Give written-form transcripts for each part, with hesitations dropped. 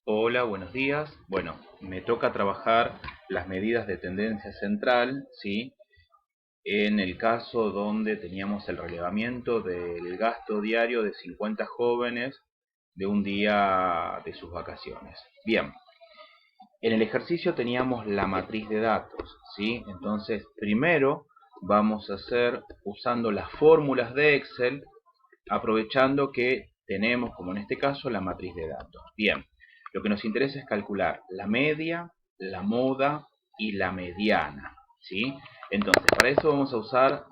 Hola, buenos días. Bueno, me toca trabajar las medidas de tendencia central, ¿sí? En el caso donde teníamos el relevamiento del gasto diario de 50 jóvenes de un día de sus vacaciones. Bien, en el ejercicio teníamos la matriz de datos, ¿sí? Entonces, primero vamos a hacer usando las fórmulas de Excel, aprovechando que tenemos, como en este caso, la matriz de datos. Bien, lo que nos interesa es calcular la media, la moda y la mediana, ¿sí? Entonces, para eso vamos a usar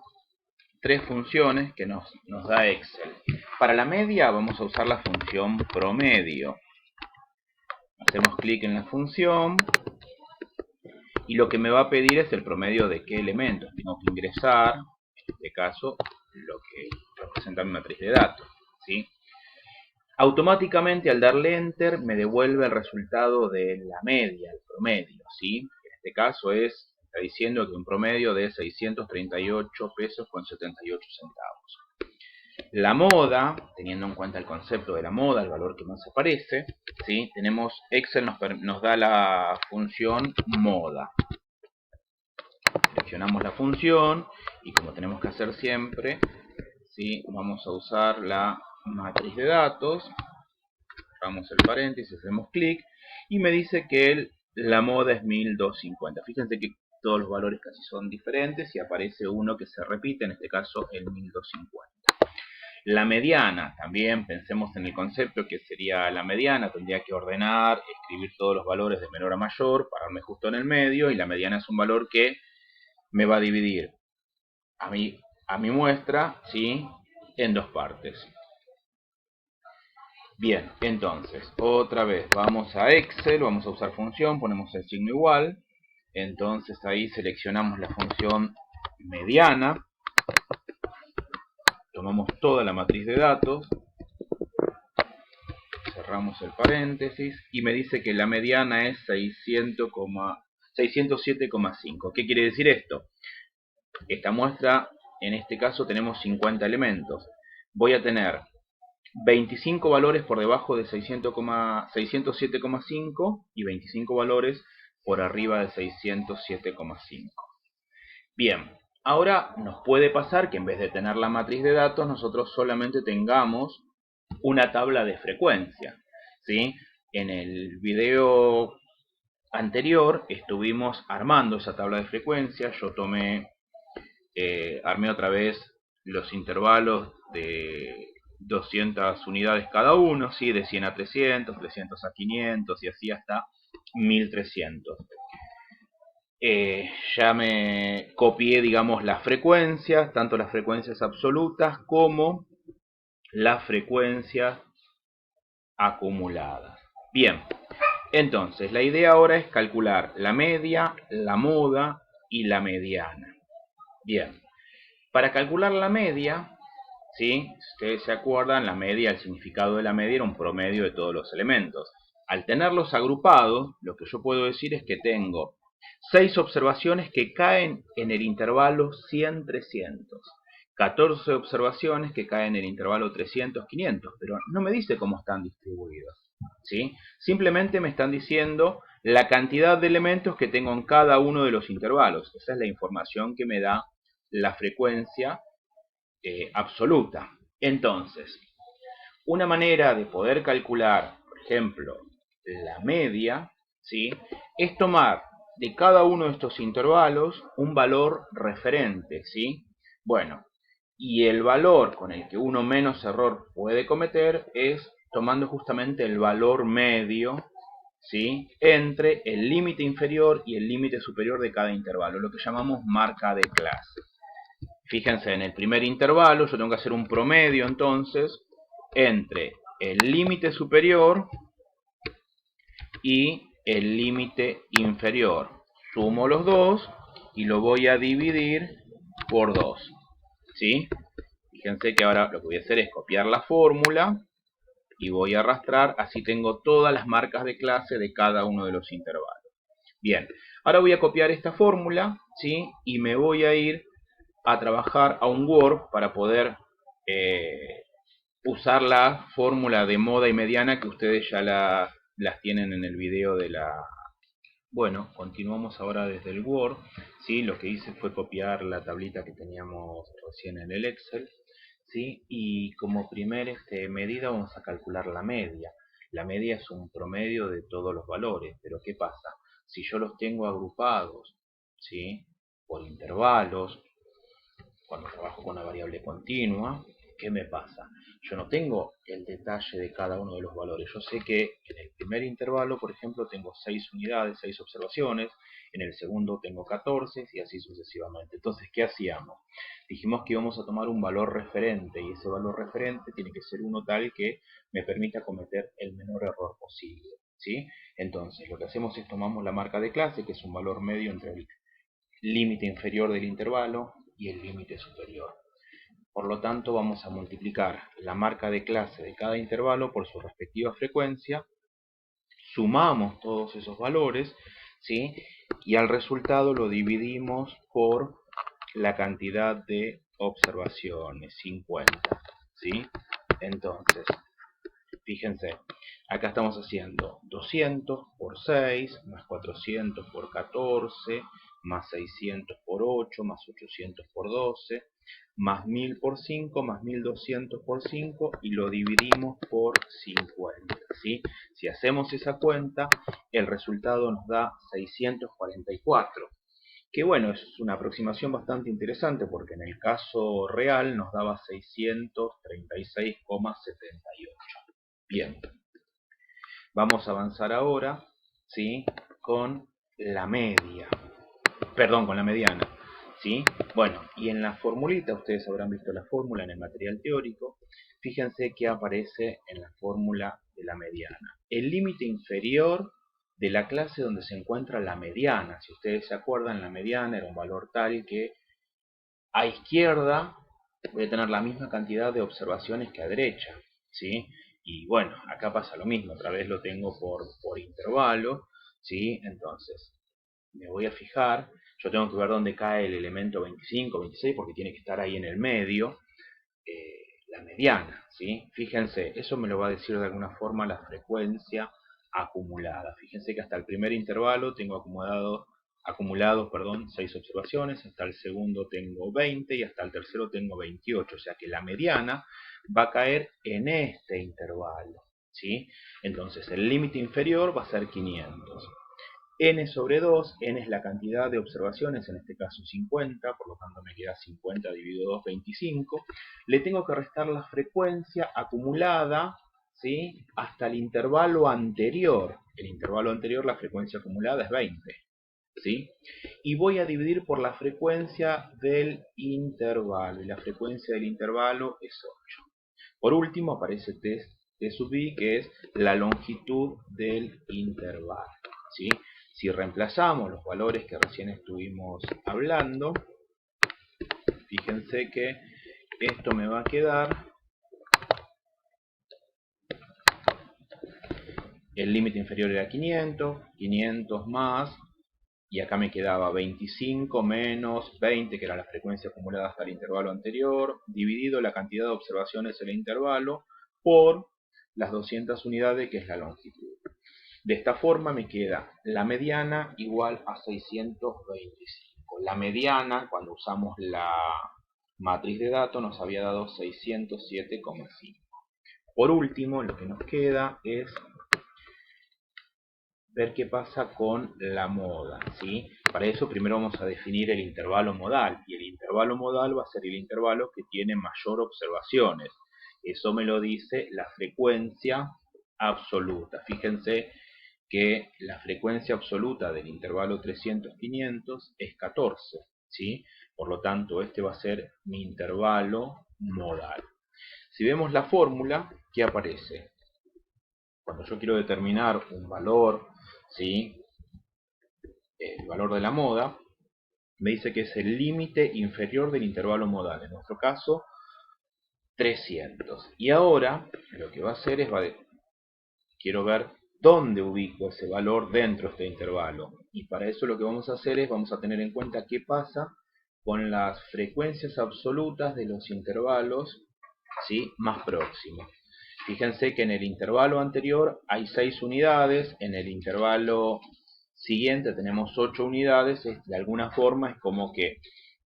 tres funciones que nos da Excel. Para la media vamos a usar la función promedio. Hacemos clic en la función y lo que me va a pedir es el promedio de qué elementos. Tengo que ingresar, en este caso, lo que representa mi matriz de datos, ¿sí? Automáticamente al darle Enter me devuelve el resultado de la media, el promedio, ¿sí? En este caso está diciendo que un promedio de 638 pesos con 78 centavos. La moda, teniendo en cuenta el concepto de la moda, el valor que nos aparece, ¿sí? Excel nos da la función moda. Seleccionamos la función y como tenemos que hacer siempre, ¿sí? Vamos a usar la matriz de datos. Cerramos el paréntesis, hacemos clic y me dice que la moda es 1250. Fíjense que todos los valores casi son diferentes y aparece uno que se repite, en este caso el 1250. La mediana, también pensemos en el concepto que sería la mediana, tendría que ordenar, escribir todos los valores de menor a mayor, pararme justo en el medio, y la mediana es un valor que me va a dividir a mi muestra, ¿sí? En dos partes. Bien, entonces, otra vez, vamos a Excel, vamos a usar función, ponemos el signo igual. Entonces ahí seleccionamos la función mediana. Tomamos toda la matriz de datos. Cerramos el paréntesis y me dice que la mediana es 607,5. ¿Qué quiere decir esto? Esta muestra, en este caso, tenemos 50 elementos. Voy a tener 25 valores por debajo de 607,5 y 25 valores por arriba de 607,5. Bien, ahora nos puede pasar que en vez de tener la matriz de datos, nosotros solamente tengamos una tabla de frecuencia, ¿sí? En el video anterior estuvimos armando esa tabla de frecuencia. Yo armé otra vez los intervalos de 200 unidades cada uno, ¿sí? De 100 a 300, 300 a 500 y así hasta 1300. Ya me copié, digamos, las frecuencias, tanto las frecuencias absolutas como las frecuencias acumuladas. Bien, entonces la idea ahora es calcular la media, la moda y la mediana. Bien, para calcular la media, ¿sí? Si ustedes se acuerdan, la media, el significado de la media era un promedio de todos los elementos. Al tenerlos agrupados, lo que yo puedo decir es que tengo 6 observaciones que caen en el intervalo 100-300. 14 observaciones que caen en el intervalo 300-500, pero no me dice cómo están distribuidos, ¿sí? Simplemente me están diciendo la cantidad de elementos que tengo en cada uno de los intervalos. Esa es la información que me da la frecuencia absoluta. Entonces, una manera de poder calcular, por ejemplo, la media, ¿sí? Es tomar de cada uno de estos intervalos un valor referente, ¿sí? Bueno, y el valor con el que uno menos error puede cometer es tomando justamente el valor medio, ¿sí? Entre el límite inferior y el límite superior de cada intervalo, lo que llamamos marca de clase. Fíjense, en el primer intervalo yo tengo que hacer un promedio entonces entre el límite superior y el límite inferior. Sumo los dos y lo voy a dividir por 2. ¿Sí? Fíjense que ahora lo que voy a hacer es copiar la fórmula y voy a arrastrar, así tengo todas las marcas de clase de cada uno de los intervalos. Bien, ahora voy a copiar esta fórmula, ¿sí? Y me voy a ir a trabajar a un Word para poder usar la fórmula de moda y mediana que ustedes ya la las tienen en el video de la... Bueno, continuamos ahora desde el Word, ¿sí? Lo que hice fue copiar la tablita que teníamos recién en el Excel, ¿sí? Y como primer medida vamos a calcular la media. La media es un promedio de todos los valores, pero ¿qué pasa? Si yo los tengo agrupados, ¿sí? Por intervalos, cuando trabajo con una variable continua, ¿qué me pasa? Yo no tengo el detalle de cada uno de los valores. Yo sé que en el primer intervalo, por ejemplo, tengo 6 unidades, 6 observaciones. En el segundo tengo 14 y así sucesivamente. Entonces, ¿qué hacíamos? Dijimos que íbamos a tomar un valor referente y ese valor referente tiene que ser uno tal que me permita cometer el menor error posible, ¿sí? Entonces, lo que hacemos es tomamos la marca de clase, que es un valor medio entre el límite inferior del intervalo y el límite superior. Por lo tanto, vamos a multiplicar la marca de clase de cada intervalo por su respectiva frecuencia, sumamos todos esos valores, ¿sí? Y al resultado lo dividimos por la cantidad de observaciones, 50, ¿sí? Entonces, fíjense, acá estamos haciendo 200 por 6, más 400 por 14, más 600 por 8, más 800 por 12, más 1000 por 5, más 1200 por 5 y lo dividimos por 50, ¿sí? Si hacemos esa cuenta, el resultado nos da 644. Que bueno, es una aproximación bastante interesante porque en el caso real nos daba 636,78. Bien, vamos a avanzar ahora, ¿sí? Con la media, perdón, con la mediana, ¿sí? Bueno, y en la formulita, ustedes habrán visto la fórmula en el material teórico, fíjense que aparece en la fórmula de la mediana. El límite inferior de la clase donde se encuentra la mediana, si ustedes se acuerdan, la mediana era un valor tal que a izquierda voy a tener la misma cantidad de observaciones que a derecha, ¿sí? Y bueno, acá pasa lo mismo, otra vez lo tengo por intervalo, ¿sí? Entonces, me voy a fijar, yo tengo que ver dónde cae el elemento 25, 26, porque tiene que estar ahí en el medio, la mediana, ¿sí? Fíjense, eso me lo va a decir de alguna forma la frecuencia acumulada. Fíjense que hasta el primer intervalo tengo acumulados 6 observaciones, hasta el segundo tengo 20 y hasta el tercero tengo 28, o sea que la mediana va a caer en este intervalo, ¿sí? Entonces el límite inferior va a ser 500. N sobre 2, N es la cantidad de observaciones, en este caso 50, por lo tanto me queda 50 dividido 2, 25. Le tengo que restar la frecuencia acumulada, ¿sí? Hasta el intervalo anterior. El intervalo anterior, la frecuencia acumulada es 20, ¿sí? Y voy a dividir por la frecuencia del intervalo, y la frecuencia del intervalo es 8. Por último aparece T sub I, que es la longitud del intervalo, ¿sí? Si reemplazamos los valores que recién estuvimos hablando, fíjense que esto me va a quedar, el límite inferior era 500, 500 más, y acá me quedaba 25 menos 20, que era la frecuencia acumulada hasta el intervalo anterior, dividido la cantidad de observaciones en el intervalo por las 200 unidades, que es la longitud. De esta forma me queda la mediana igual a 625. La mediana, cuando usamos la matriz de datos, nos había dado 607,5. Por último, lo que nos queda es ver qué pasa con la moda, ¿sí? Para eso primero vamos a definir el intervalo modal, y el intervalo modal va a ser el intervalo que tiene mayor observaciones. Eso me lo dice la frecuencia absoluta. Fíjense que la frecuencia absoluta del intervalo 300-500 es 14, ¿sí? Por lo tanto, este va a ser mi intervalo modal. Si vemos la fórmula, ¿qué aparece? Cuando yo quiero determinar un valor, ¿sí? El valor de la moda, me dice que es el límite inferior del intervalo modal, en nuestro caso 300. Y ahora lo que va a hacer es, quiero ver dónde ubico ese valor dentro de este intervalo. Y para eso lo que vamos a hacer es, vamos a tener en cuenta qué pasa con las frecuencias absolutas de los intervalos, ¿sí? Más próximos. Fíjense que en el intervalo anterior hay 6 unidades, en el intervalo siguiente tenemos 8 unidades. De alguna forma es como que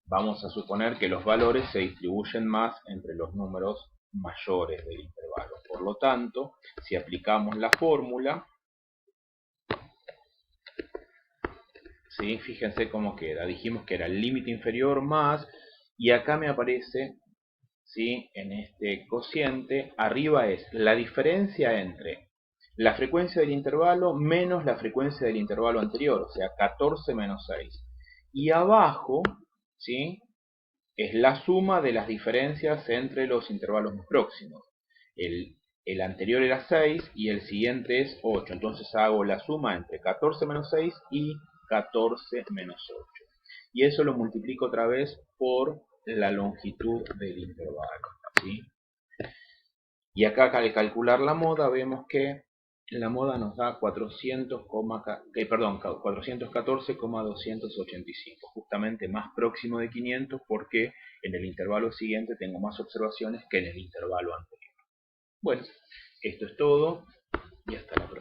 vamos a suponer que los valores se distribuyen más entre los números mayores del intervalo. Por lo tanto, si aplicamos la fórmula, ¿sí? Fíjense cómo queda. Dijimos que era el límite inferior más, y acá me aparece, ¿sí?, en este cociente, arriba es la diferencia entre la frecuencia del intervalo menos la frecuencia del intervalo anterior, o sea, 14 menos 6. Y abajo, ¿sí?, es la suma de las diferencias entre los intervalos más próximos. El anterior era 6 y el siguiente es 8. Entonces hago la suma entre 14 menos 6 y 14 menos 8. Y eso lo multiplico otra vez por la longitud del intervalo, ¿sí? Y acá al calcular la moda vemos que la moda nos da 414,285, justamente más próximo de 500 porque en el intervalo siguiente tengo más observaciones que en el intervalo anterior. Bueno, esto es todo y hasta la próxima.